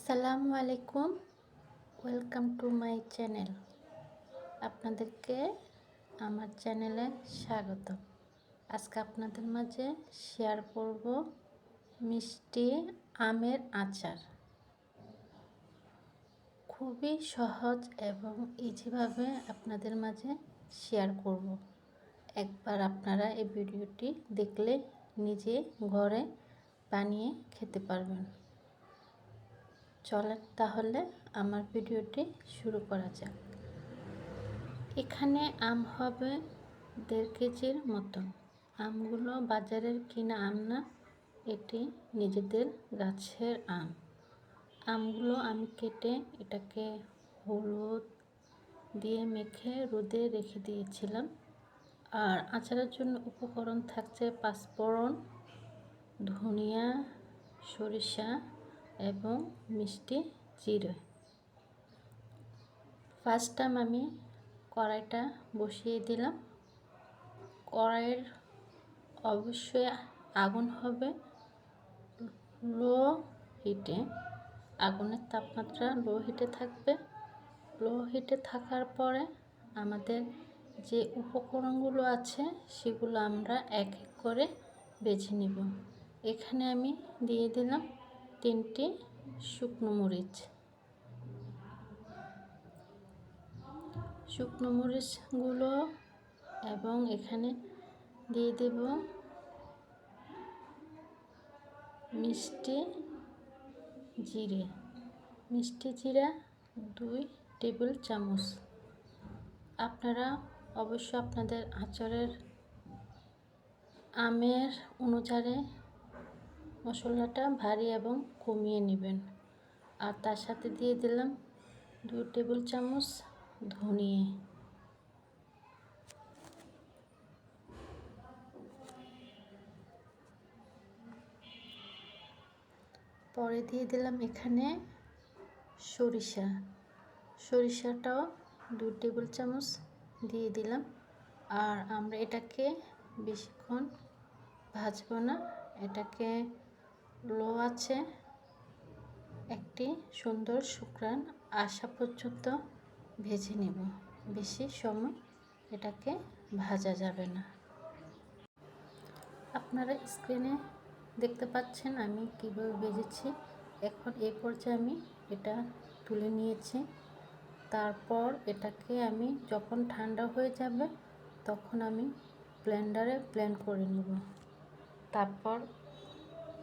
আসসালামু আলাইকুম, welcome to my channel. আপনাদেরকে আমার চ্যানেলে স্বাগত। আজকে আপনাদের মাঝে শেয়ার করব মিষ্টি আমের আচার। খুবই সহজ এবং ইজিভাবে আপনাদের মাঝে শেয়ার করব। একবার আপনারা এই ভিডিওটি দেখলে নিজে ঘরে বানিয়ে খেতে পারবেন। চলেন তাহলে আমার ভিডিওটি শুরু করা যাক। এখানে আম হবে 1.5 কেজির মতন। আমগুলো বাজারের কিনা আম না, এটি নিজেদের গাছের আম। আমগুলো আমি কেটে এটাকে হলুদ দিয়ে মেখে রোদে রেখে দিয়েছিলাম। আর আচারের জন্য উপকরণ থাকছে পাঁচফোড়ন, ধনিয়া, সরিষা এবং মিষ্টি জিরে। ফার্স্ট টাইম আমি কড়াইটা বসিয়ে দিলাম। কড়াইয়ের অবশ্যই আগুন হবে লো হিটে। আগুনের তাপমাত্রা লো হিটে থাকবে। লো হিটে থাকার পরে আমাদের যে উপকরণগুলো আছে সেগুলো আমরা এক এক করে বেছে নিব। এখানে আমি দিয়ে দিলাম 3টি শুকনো মরিচ। শুকনো মরিচগুলো এবং এখানে দিয়ে দেব মিষ্টি জিরে। মিষ্টি জিরা 2 টেবিল চামচ। আপনারা অবশ্য আপনাদের আচারের আমের অনুসারে মশলাটা ভারী এবং কমিয়ে নেবেন। আর তার সাথে দিয়ে দিলাম 2 টেবিল চামচ ধনিয়া। পরে দিয়ে দিলাম এখানে সরিষা। সরিষাটাও 2 টেবিল চামচ দিয়ে দিলাম। আর আমরা এটাকে বেশিক্ষণ ভাজবো না, এটাকে লো আছে একটি সুন্দর শুকরান আসা পর্যন্ত ভেজে নেব। বেশি সময় এটাকে ভাজা যাবে না। আপনারা স্ক্রিনে দেখতে পাচ্ছেন আমি কিভাবে ভেজেছি। এখন এই পর্যায়ে আমি এটা তুলে নিয়েছি। তারপর এটাকে আমি যখন ঠান্ডা হয়ে যাবে তখন আমি ব্লেন্ডারে ব্লেন্ড করে নেব। তারপর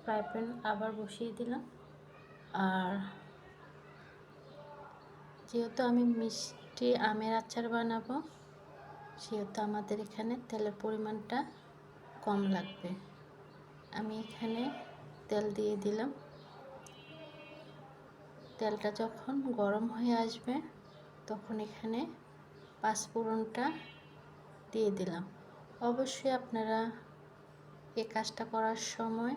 ফ্রাই প্যান আবার বসিয়ে দিলাম। আর যেহেতু আমি মিষ্টি আমের আচার বানাবো সেহেতু আমাদের এখানে তেলের পরিমাণটা কম লাগবে। আমি এখানে তেল দিয়ে দিলাম। তেলটা যখন গরম হয়ে আসবে তখন এখানে পাঁচফোড়নটা দিয়ে দিলাম। অবশ্যই আপনারা এই কাজটা করার সময়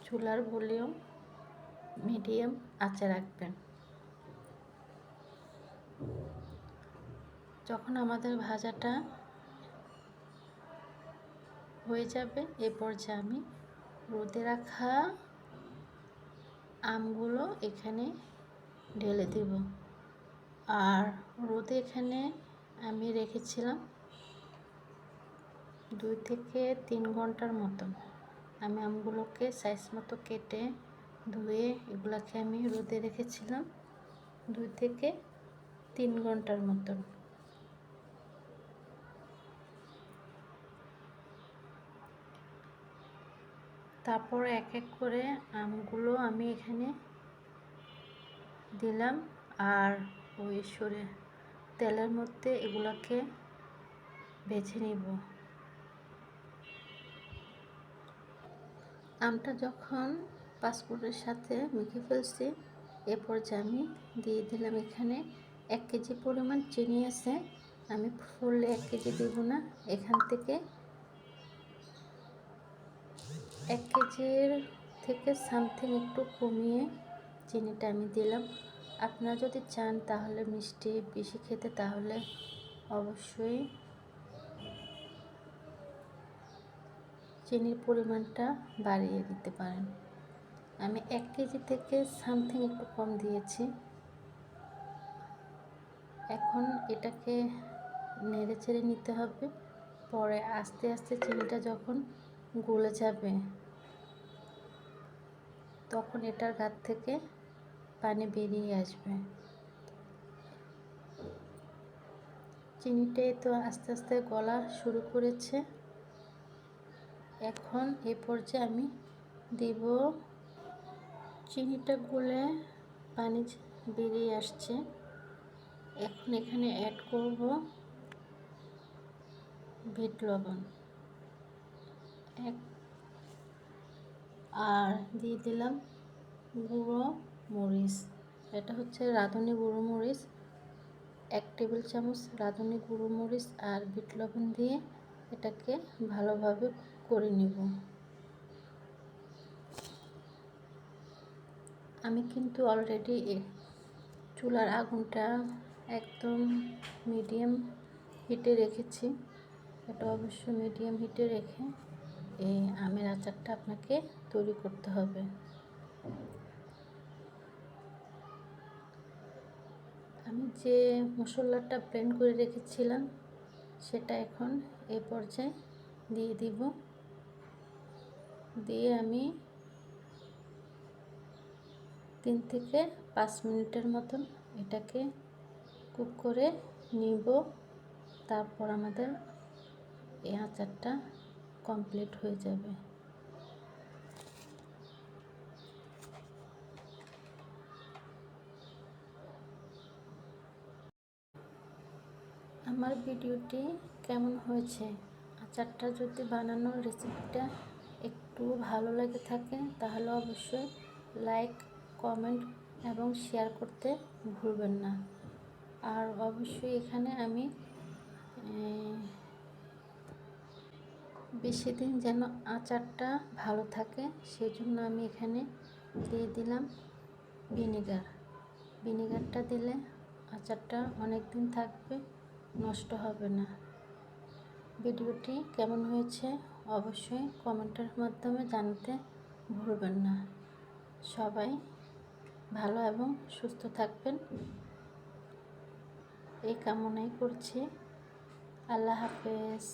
চুলার ভলিউম মিডিয়াম আঁচে রাখবেন। যখন আমাদের ভাজাটা হয়ে যাবে এ পর্যায়ে আমি রোদে রাখা আমগুলো এখানে ঢেলে দেব। আর রোদে এখানে আমি রেখেছিলাম 2 থেকে 3 ঘন্টার মতন। আমি আমগুলোকে সাইজ মতো কেটে ধুয়ে এগুলাকে আমি রোদে রেখেছিলাম 2 থেকে 3 ঘন্টার মতন। তারপর এক এক করে আমগুলো আমি এখানে দিলাম আর ওই তেলের মধ্যে এগুলোকে ভেজে নিব। আমটা যখন পাঁচফোড়নের সাথে মেখে ফেলছি এ পর্যায়ে আমি দিয়ে দিলাম এখানে 1 কেজি পরিমাণ চিনি আছে। আমি ফুল 1 কেজি দেব না, এখান থেকে 1 কেজির থেকে সামথিং একটু কমিয়ে চিনিটা আমি দিলাম। আপনারা যদি চান তাহলে মিষ্টি বেশি খেতে তাহলে অবশ্যই চিনির পরিমাণটা বাড়িয়ে দিতে পারেন। আমি 1 কেজি থেকে সামথিং একটু কম দিয়েছি। এখন এটাকে নেড়ে চেড়ে নিতে হবে। পরে আস্তে আস্তে চিনিটা যখন গলে যাবে তখন এটার গা থেকে পানি বেরিয়ে আসবে। চিনিটাই তো আস্তে আস্তে গলা শুরু করেছে। এখন এই পর্যায়ে আমি দিব, চিনিটা গলে পানি বেরিয়ে আসছে। এখন এখানে অ্যাড করব বিট লবণ আর দিয়ে দিলাম গুঁড়ো মরিচ। এটা হচ্ছে রাঁধুনি গুঁড়ো মরিচ, 1 টেবিল চামচ রাঁধুনি গুঁড়ো মরিচ আর বিট লবণ দিয়ে এটাকে ভালোভাবে করে নেব। আমি কিন্তু অলরেডি চুলার আগুনটা একদম মিডিয়াম হিটে রেখেছি। এটা অবশ্যই মিডিয়াম হিটে রেখে এই আমের আচারটা আপনাকে তৈরি করতে হবে। আমি যে মশলাটা ব্লেন্ড করে রেখেছিলাম সেটা এখন এই পর্যায়ে দিয়ে দিব। দিয়ে আমি 3 থেকে 5 মিনিটের মতন এটাকে কুক করে নিব। তারপর আমাদের এই আচারটা কমপ্লিট হয়ে যাবে। আমার ভিডিওটি কেমন হয়েছে? আচারটা যদি বানানোর রেসিপিটা একটু ভালো লেগে থাকে তাহলে অবশ্যই লাইক, কমেন্ট এবং শেয়ার করতে ভুলবেন না। আর অবশ্যই এখানে আমি বেশি দিন যেন আচারটা ভালো থাকে সেজন্য আমি এখানে দিয়ে দিলাম ভিনেগার। ভিনেগারটা দিলে আচারটা অনেক দিন থাকবে, নষ্ট হবে না। ভিডিওটি কেমন হয়েছে অবশ্যই কমেন্টের মাধ্যমে জানাতে ভুলবেন না। সবাই ভালো এবং সুস্থ থাকবেন এই কামনাই করছি। আল্লাহ হাফেজ।